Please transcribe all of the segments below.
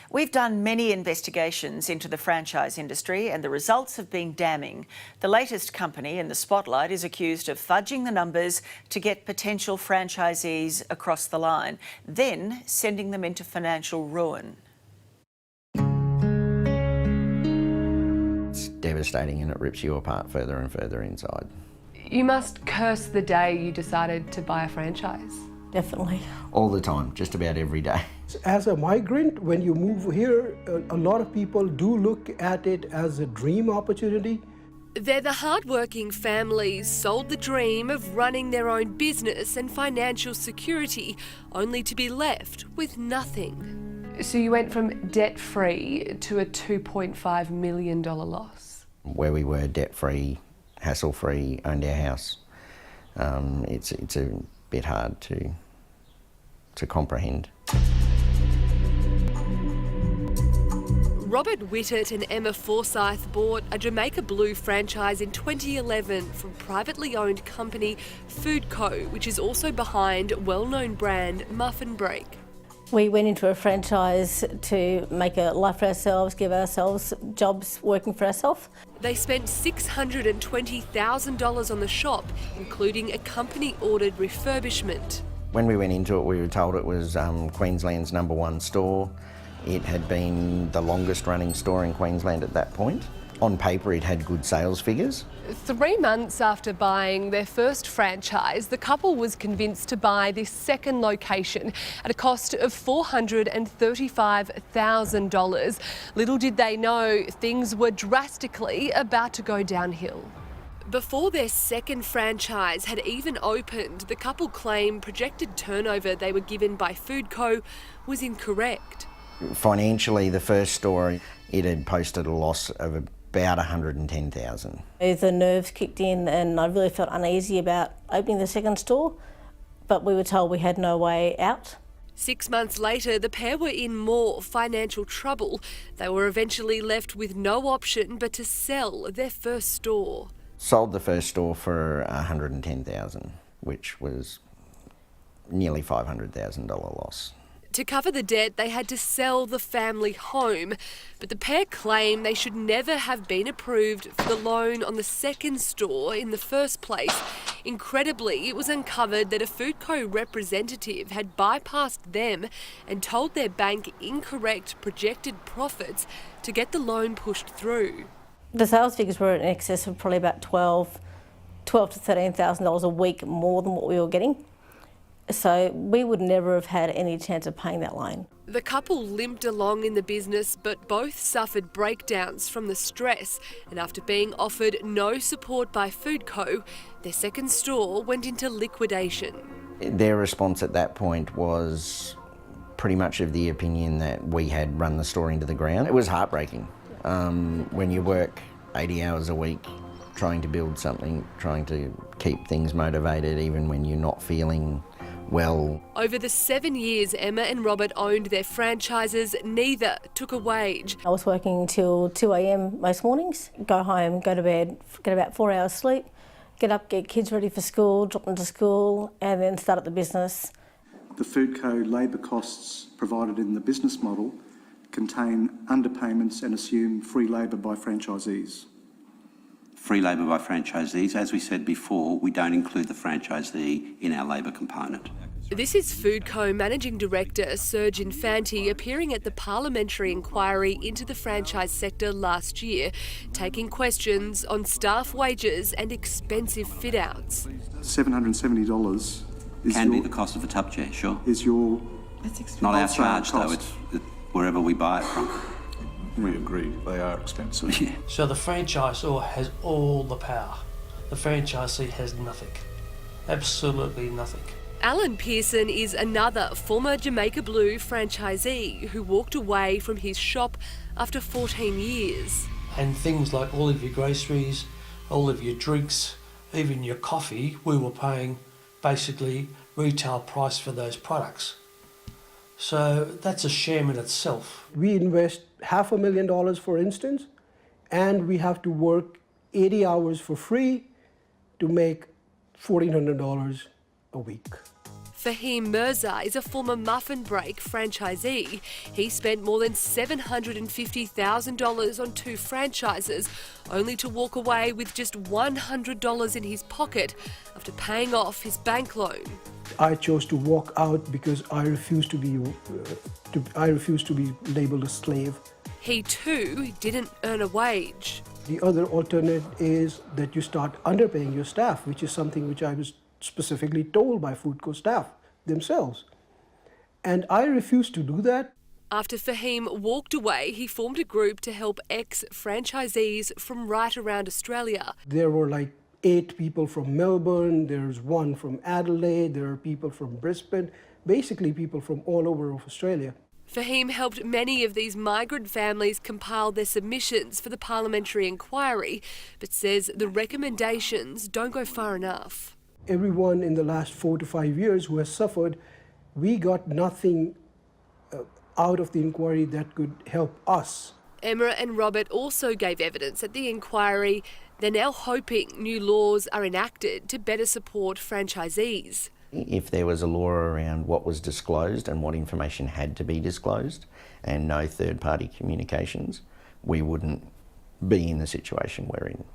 We've done many investigations into the franchise industry and the results have been damning. The latest company in the spotlight is accused of fudging the numbers to get potential franchisees across the line, then sending them into financial ruin. It's devastating and it rips you apart further and further inside. You must curse the day you decided to buy a franchise. Definitely. All the time, just about every day. As a migrant, when you move here, a lot of people do look at it as a dream opportunity. They're the hard-working families sold the dream of running their own business and financial security, only to be left with nothing. So you went from debt-free to a $2.5 million loss. Where we were debt-free, hassle-free, owned our house. It's a bit hard to comprehend. Robert Whittet and Emma Forsyth bought a Jamaica Blue franchise in 2011 from privately owned company Food Co, which is also behind well-known brand Muffin Break. We went into a franchise to make a life for ourselves, give ourselves jobs working for ourselves. They spent $620,000 on the shop, including a company-ordered refurbishment. When we went into it, we were told it was Queensland's #1 store. It had been the longest running store in Queensland at that point. On paper, it had good sales figures. 3 months after buying their first franchise, the couple was convinced to buy this second location at a cost of $435,000. Little did they know things were drastically about to go downhill. Before their second franchise had even opened, the couple claimed projected turnover they were given by Food Co was incorrect. Financially, the first store, it had posted a loss of about $110,000. The nerves kicked in and I really felt uneasy about opening the second store, but we were told we had no way out. 6 months later, the pair were in more financial trouble. They were eventually left with no option but to sell their first store. Sold the first store for $110,000, which was nearly $500,000 loss. To cover the debt, they had to sell the family home, but the pair claim they should never have been approved for the loan on the second store in the first place. Incredibly, it was uncovered that a Food Co representative had bypassed them and told their bank incorrect projected profits to get the loan pushed through. The sales figures were in excess of probably about $12,000 to $13,000 a week more than what we were getting. So we would never have had any chance of paying that loan. The couple limped along in the business, but both suffered breakdowns from the stress. And after being offered no support by Food Co, their second store went into liquidation. Their response at that point was pretty much of the opinion that we had run the store into the ground. It was heartbreaking. When you work 80 hours a week trying to build something, trying to keep things motivated even when you're not feeling well. Over the 7 years Emma and Robert owned their franchises, neither took a wage. I was working till 2 a.m. most mornings, go home, go to bed, get about 4 hours sleep, get up, get kids ready for school, drop them to school, and then start up the business. The Food Co labour costs provided in the business model contain underpayments and assume free labour by franchisees. Free labour by franchisees. As we said before, we don't include the franchisee in our labour component. This is Food Co Managing Director Serge Infanti appearing at the parliamentary inquiry into the franchise sector last year, taking questions on staff wages and expensive fit-outs. $770 Can be the cost of a tub chair, sure. Is your not our charge though, it's wherever we buy it from. We agree, they are expensive. Yeah. So the franchisor has all the power. The franchisee has nothing. Absolutely nothing. Alan Pearson is another former Jamaica Blue franchisee who walked away from his shop after 14 years. And things like all of your groceries, all of your drinks, even your coffee, we were paying basically retail price for those products. So that's a shame in itself. We invest $500,000, for instance, and we have to work 80 hours for free to make $1,400 a week. Fahim Mirza is a former Muffin Break franchisee. He spent more than $750,000 on 2 franchises, only to walk away with just $100 in his pocket after paying off his bank loan. I chose to walk out because I refused to be labelled a slave. He too didn't earn a wage. The other alternate is that you start underpaying your staff, which is something which I was specifically told by Foodco staff themselves. And I refused to do that. After Fahim walked away, he formed a group to help ex-franchisees from right around Australia. There were like 8 people from Melbourne, there's 1 from Adelaide, there are people from Brisbane, basically people from all over Australia. Fahim helped many of these migrant families compile their submissions for the parliamentary inquiry, but says the recommendations don't go far enough. Everyone in the last 4 to 5 years who has suffered, we got nothing out of the inquiry that could help us. Emma and Robert also gave evidence at the inquiry. They're now hoping new laws are enacted to better support franchisees. If there was a law around what was disclosed and what information had to be disclosed and no third-party communications, we wouldn't be in the situation we're in.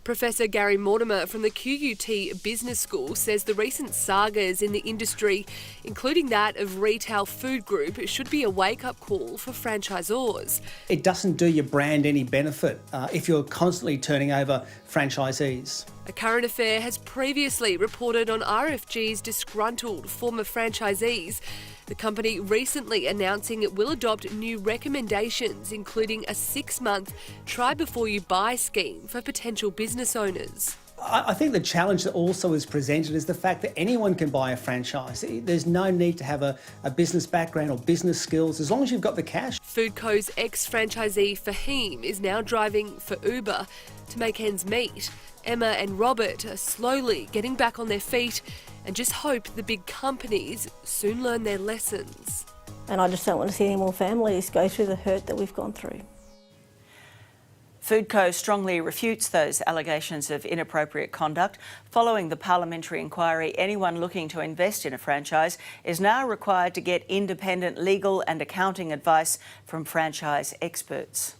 Professor Gary Mortimer from the QUT Business School says the recent sagas in the industry, including that of Retail Food Group, should be a wake-up call for franchisors. It doesn't do your brand any benefit if you're constantly turning over franchisees. A Current Affair has previously reported on RFG's disgruntled former franchisees. The company recently announcing it will adopt new recommendations, including a 6-month try-before-you-buy scheme for potential business owners. I think the challenge that also is presented is the fact that anyone can buy a franchise. There's no need to have a business background or business skills, as long as you've got the cash. Foodco's ex-franchisee Fahim is now driving for Uber to make ends meet. Emma and Robert are slowly getting back on their feet and just hope the big companies soon learn their lessons. And I just don't want to see any more families go through the hurt that we've gone through. Foodco strongly refutes those allegations of inappropriate conduct. Following the parliamentary inquiry, anyone looking to invest in a franchise is now required to get independent legal and accounting advice from franchise experts.